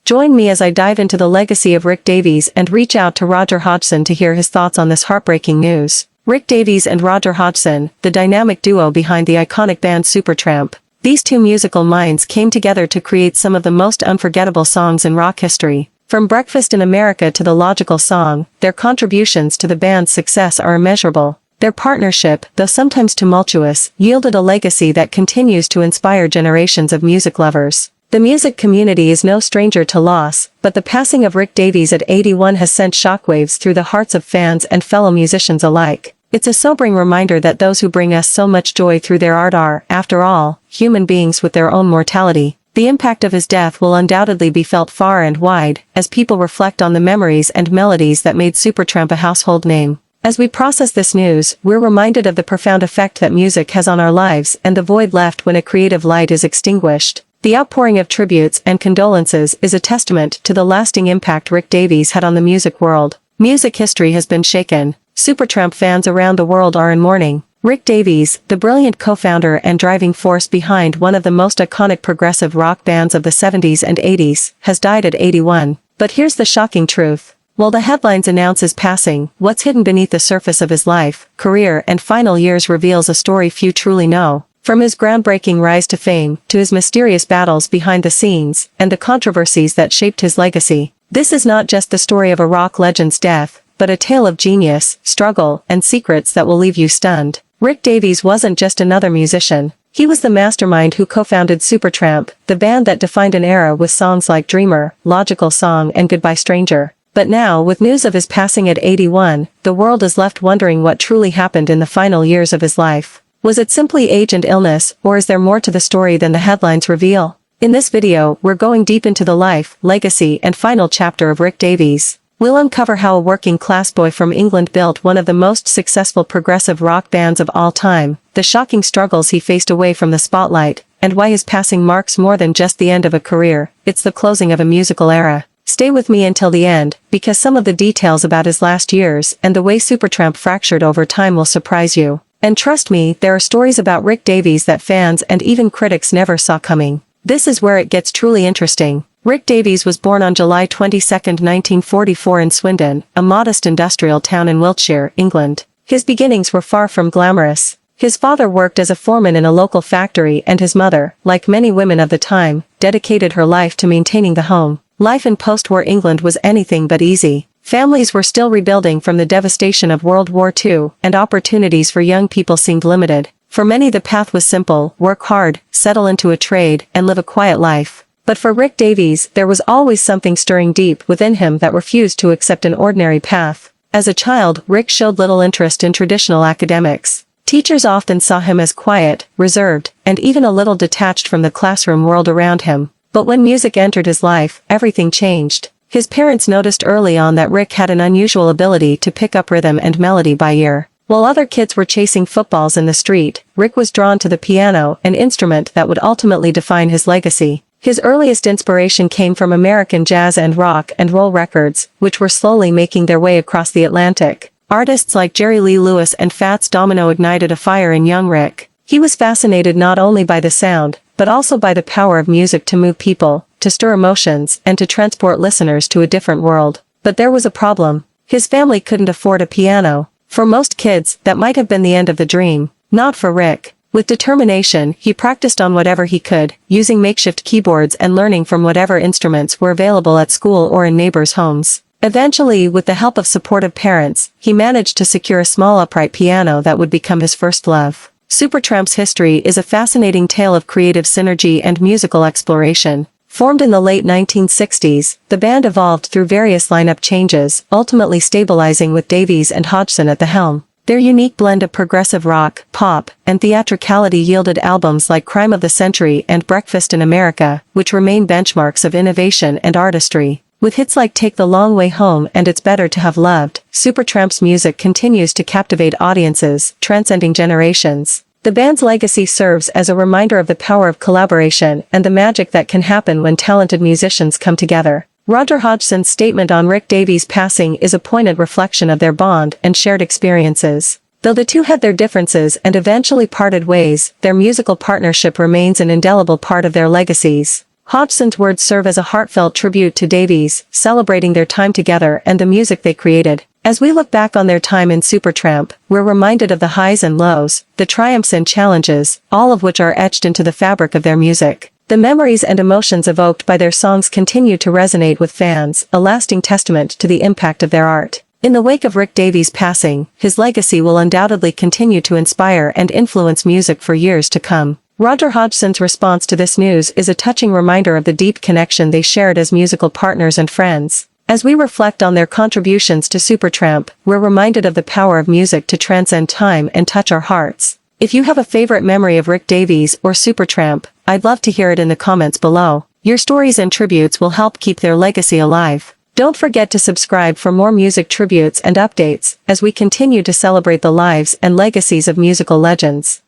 Join me as I dive into the legacy of Rick Davies and reach out to Roger Hodgson to hear his thoughts on this heartbreaking news. Rick Davies and Roger Hodgson, the dynamic duo behind the iconic band Supertramp. These two musical minds came together to create some of the most unforgettable songs in rock history. From Breakfast in America to The Logical Song, their contributions to the band's success are immeasurable. Their partnership, though sometimes tumultuous, yielded a legacy that continues to inspire generations of music lovers. The music community is no stranger to loss, but the passing of Rick Davies at 81 has sent shockwaves through the hearts of fans and fellow musicians alike. It's a sobering reminder that those who bring us so much joy through their art are, after all, human beings with their own mortality. The impact of his death will undoubtedly be felt far and wide, as people reflect on the memories and melodies that made Supertramp a household name. As we process this news, we're reminded of the profound effect that music has on our lives and the void left when a creative light is extinguished. The outpouring of tributes and condolences is a testament to the lasting impact Rick Davies had on the music world. Music history has been shaken. Supertramp fans around the world are in mourning. Rick Davies, the brilliant co-founder and driving force behind one of the most iconic progressive rock bands of the 70s and 80s, has died at 81. But here's the shocking truth. While the headlines announce his passing, what's hidden beneath the surface of his life, career and final years reveals a story few truly know. From his groundbreaking rise to fame, to his mysterious battles behind the scenes, and the controversies that shaped his legacy. This is not just the story of a rock legend's death, but a tale of genius, struggle, and secrets that will leave you stunned. Rick Davies wasn't just another musician. He was the mastermind who co-founded Supertramp, the band that defined an era with songs like Dreamer, Logical Song and Goodbye Stranger. But now, with news of his passing at 81, the world is left wondering what truly happened in the final years of his life. Was it simply age and illness, or is there more to the story than the headlines reveal? In this video, we're going deep into the life, legacy, and final chapter of Rick Davies. We'll uncover how a working-class boy from England built one of the most successful progressive rock bands of all time, the shocking struggles he faced away from the spotlight, and why his passing marks more than just the end of a career, it's the closing of a musical era. Stay with me until the end, because some of the details about his last years and the way Supertramp fractured over time will surprise you. And trust me, there are stories about Rick Davies that fans and even critics never saw coming. This is where it gets truly interesting. Rick Davies was born on July 22, 1944 in Swindon, a modest industrial town in Wiltshire, England. His beginnings were far from glamorous. His father worked as a foreman in a local factory and his mother, like many women of the time, dedicated her life to maintaining the home. Life in post-war England was anything but easy. Families were still rebuilding from the devastation of World War II, and opportunities for young people seemed limited. For many the path was simple: work hard, settle into a trade, and live a quiet life. But for Rick Davies, there was always something stirring deep within him that refused to accept an ordinary path. As a child, Rick showed little interest in traditional academics. Teachers often saw him as quiet, reserved, and even a little detached from the classroom world around him. But when music entered his life, everything changed. His parents noticed early on that Rick had an unusual ability to pick up rhythm and melody by ear. While other kids were chasing footballs in the street, Rick was drawn to the piano, an instrument that would ultimately define his legacy. His earliest inspiration came from American jazz and rock and roll records, which were slowly making their way across the Atlantic. Artists like Jerry Lee Lewis and Fats Domino ignited a fire in young Rick. He was fascinated not only by the sound, but also by the power of music to move people, to stir emotions, and to transport listeners to a different world. But there was a problem. His family couldn't afford a piano. For most kids, that might have been the end of the dream. Not for Rick. With determination, he practiced on whatever he could, using makeshift keyboards and learning from whatever instruments were available at school or in neighbors' homes. Eventually, with the help of supportive parents, he managed to secure a small upright piano that would become his first love. Supertramp's history is a fascinating tale of creative synergy and musical exploration. Formed in the late 1960s, the band evolved through various lineup changes, ultimately stabilizing with Davies and Hodgson at the helm. Their unique blend of progressive rock, pop, and theatricality yielded albums like Crime of the Century and Breakfast in America, which remain benchmarks of innovation and artistry. With hits like Take the Long Way Home and It's Better to Have Loved, Supertramp's music continues to captivate audiences, transcending generations. The band's legacy serves as a reminder of the power of collaboration and the magic that can happen when talented musicians come together. Roger Hodgson's statement on Rick Davies' passing is a poignant reflection of their bond and shared experiences. Though the two had their differences and eventually parted ways, their musical partnership remains an indelible part of their legacies. Hodgson's words serve as a heartfelt tribute to Davies, celebrating their time together and the music they created. As we look back on their time in Supertramp, we're reminded of the highs and lows, the triumphs and challenges, all of which are etched into the fabric of their music. The memories and emotions evoked by their songs continue to resonate with fans, a lasting testament to the impact of their art. In the wake of Rick Davies' passing, his legacy will undoubtedly continue to inspire and influence music for years to come. Roger Hodgson's response to this news is a touching reminder of the deep connection they shared as musical partners and friends. As we reflect on their contributions to Supertramp, we're reminded of the power of music to transcend time and touch our hearts. If you have a favorite memory of Rick Davies or Supertramp, I'd love to hear it in the comments below. Your stories and tributes will help keep their legacy alive. Don't forget to subscribe for more music tributes and updates, as we continue to celebrate the lives and legacies of musical legends.